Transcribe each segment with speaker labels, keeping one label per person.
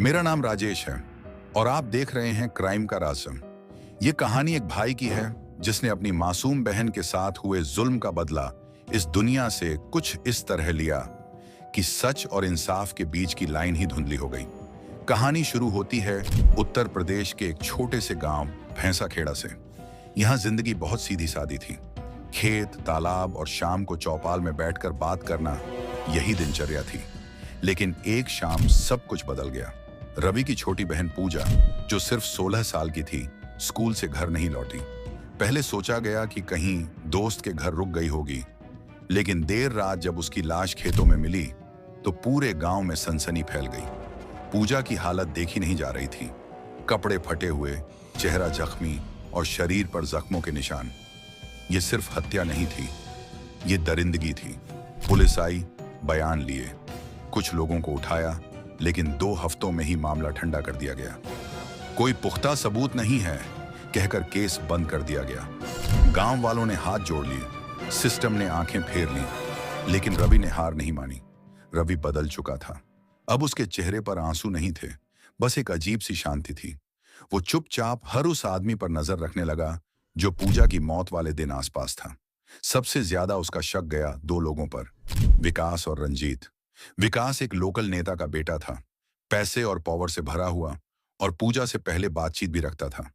Speaker 1: मेरा नाम राजेश है और आप देख रहे हैं क्राइम का राज़। ये कहानी एक भाई की है जिसने अपनी मासूम बहन के साथ हुए जुल्म का बदला इस दुनिया से कुछ इस तरह लिया कि सच और इंसाफ के बीच की लाइन ही धुंधली हो गई। कहानी शुरू होती है उत्तर प्रदेश के एक छोटे से गांव भैंसाखेड़ा से। यहाँ जिंदगी बहुत सीधी सादी थी। खेत, तालाब और शाम को चौपाल में बैठकर बात करना, यही दिनचर्या थी। लेकिन एक शाम सब कुछ बदल गया। रवि की छोटी बहन पूजा, जो सिर्फ 16 साल की थी, स्कूल से घर नहीं लौटी। पहले सोचा गया कि कहीं दोस्त के घर रुक गई होगी, लेकिन देर रात जब उसकी लाश खेतों में मिली तो पूरे गांव में सनसनी फैल गई। पूजा की हालत देखी नहीं जा रही थी। कपड़े फटे हुए, चेहरा जख्मी और शरीर पर जख्मों के निशान। ये सिर्फ हत्या नहीं थी, ये दरिंदगी थी। पुलिस आई, बयान लिए, कुछ लोगों को उठाया, लेकिन 2 हफ्तों में ही मामला ठंडा कर दिया गया। कोई पुख्ता सबूत नहीं है कहकर केस बंद कर दिया गया। गांव वालों ने हाथ जोड़ लिए, सिस्टम ने आंखें फेर ली, लेकिन रवि ने हार नहीं मानी। रवि बदल चुका था। अब उसके चेहरे पर आंसू नहीं थे, बस एक अजीब सी शांति थी। वो चुपचाप हर उस आदमी पर नजर रखने लगा जो पूजा की मौत वाले दिन आसपास था। सबसे ज्यादा उसका शक गया 2 लोगों पर, विकास और रंजीत। विकास एक लोकल नेता का बेटा था, पैसे और पावर से भरा हुआ, और पूजा से पहले बातचीत भी रखता था।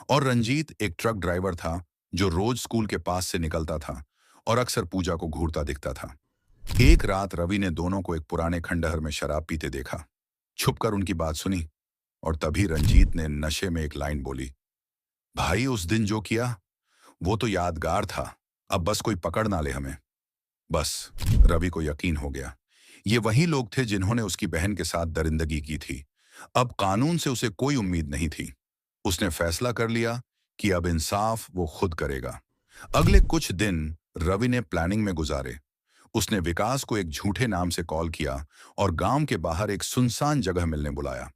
Speaker 1: और रंजीत एक ट्रक ड्राइवर था जो रोज स्कूल के पास से निकलता था और अक्सर पूजा को घूरता दिखता था। एक रात रवि ने दोनों को एक पुराने खंडहर में शराब पीते देखा। छुपकर उनकी बात सुनी और तभी रंजीत ने नशे में एक लाइन बोली, भाई उस दिन जो किया वो तो यादगार था, अब बस कोई पकड़ ना ले हमें। बस रवि को यकीन हो गया, ये वही लोग थे जिन्होंने उसकी बहन के साथ दरिंदगी की थी। अब कानून से उसे कोई उम्मीद नहीं थी। उसने फैसला कर लिया कि अब इंसाफ वो खुद करेगा। अगले कुछ दिन रवि ने प्लानिंग में गुजारे। उसने विकास को एक झूठे नाम से कॉल किया और गांव के बाहर एक सुनसान जगह मिलने बुलाया,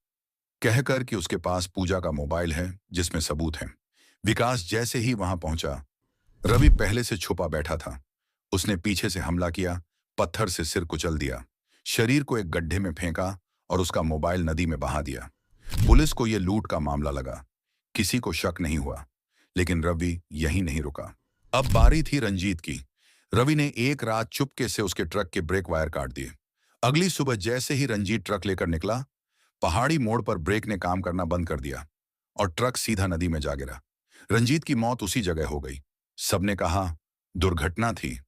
Speaker 1: कहकर कि उसके पास पूजा का मोबाइल है जिसमें सबूत हैं। विकास जैसे ही वहां पहुंचा, रवि पहले से छुपा बैठा था। उसने पीछे से हमला किया, पत्थर से सिर कुचल दिया, शरीर को एक गड्ढे में फेंका और उसका मोबाइल नदी में बहा दिया। पुलिस को यह लूट का मामला लगा। किसी को शक नहीं हुआ, लेकिन रवि यहीं नहीं रुका। अब बारी थी रंजीत की। रवि ने एक रात चुपके से उसके ट्रक के ब्रेक वायर काट दिए। अगली सुबह जैसे ही रंजीत ट्रक लेकर निकला, पहाड़ी मोड़ पर ब्रेक ने काम करना बंद कर दिया और ट्रक सीधा नदी में जा गिरा। रंजीत की मौत उसी जगह हो गई। सबने कहा दुर्घटना थी।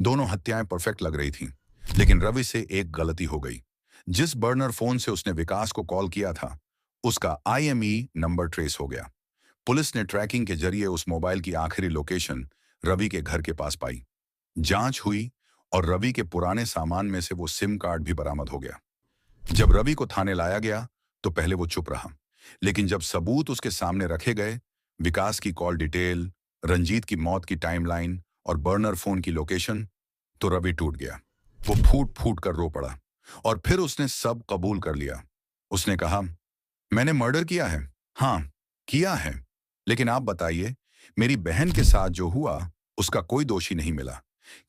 Speaker 1: दोनों हत्याएं परफेक्ट लग रही थीं, लेकिन रवि से एक गलती हो गई। जिस बर्नर फोन से उसने विकास को कॉल किया था, उसका IME नंबर ट्रेस हो गया। पुलिस ने ट्रैकिंग के जरिए उस मोबाइल की आखिरी लोकेशन रवि के घर के पास पाई। जांच हुई और रवि के पुराने सामान में से वो सिम कार्ड भी बरामद हो गया। जब रवि को थाने लाया गया तो पहले वो चुप रहा, लेकिन जब सबूत उसके सामने रखे गए, विकास की कॉल डिटेल, रंजीत की मौत की टाइमलाइन और बर्नर फोन की लोकेशन, तो रवि टूट गया। वो फूट फूट कर रो पड़ा और फिर उसने सब कबूल कर लिया। उसने कहा, मैंने मर्डर किया है, हाँ किया है, लेकिन आप बताइए, मेरी बहन के साथ जो हुआ उसका कोई दोषी नहीं मिला।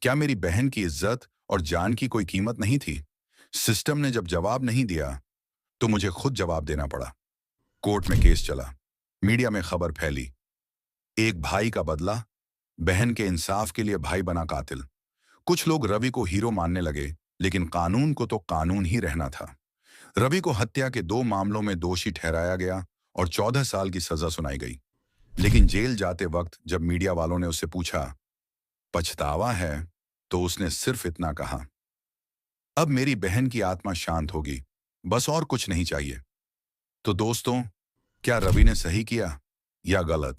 Speaker 1: क्या मेरी बहन की इज्जत और जान की कोई कीमत नहीं थी? सिस्टम ने जब जवाब नहीं दिया तो मुझे खुद जवाब देना पड़ा। कोर्ट में केस चला, मीडिया में खबर फैली, एक भाई का बदला, बहन के इंसाफ के लिए भाई बना कातिल। कुछ लोग रवि को हीरो मानने लगे, लेकिन कानून को तो कानून ही रहना था। रवि को हत्या के 2 मामलों में दोषी ठहराया गया और 14 साल की सजा सुनाई गई। लेकिन जेल जाते वक्त जब मीडिया वालों ने उससे पूछा, पछतावा है, तो उसने सिर्फ इतना कहा, अब मेरी बहन की आत्मा शांत होगी, बस और कुछ नहीं चाहिए। तो दोस्तों, क्या रवि ने सही किया या गलत?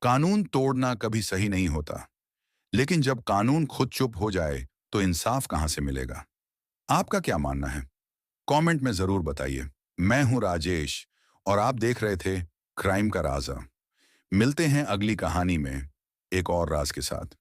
Speaker 1: कानून तोड़ना कभी सही नहीं होता, लेकिन जब कानून खुद चुप हो जाए तो इंसाफ कहां से मिलेगा? आपका क्या मानना है? कमेंट में जरूर बताइए। मैं हूं राजेश और आप देख रहे थे क्राइम का राज। मिलते हैं अगली कहानी में एक और राज के साथ।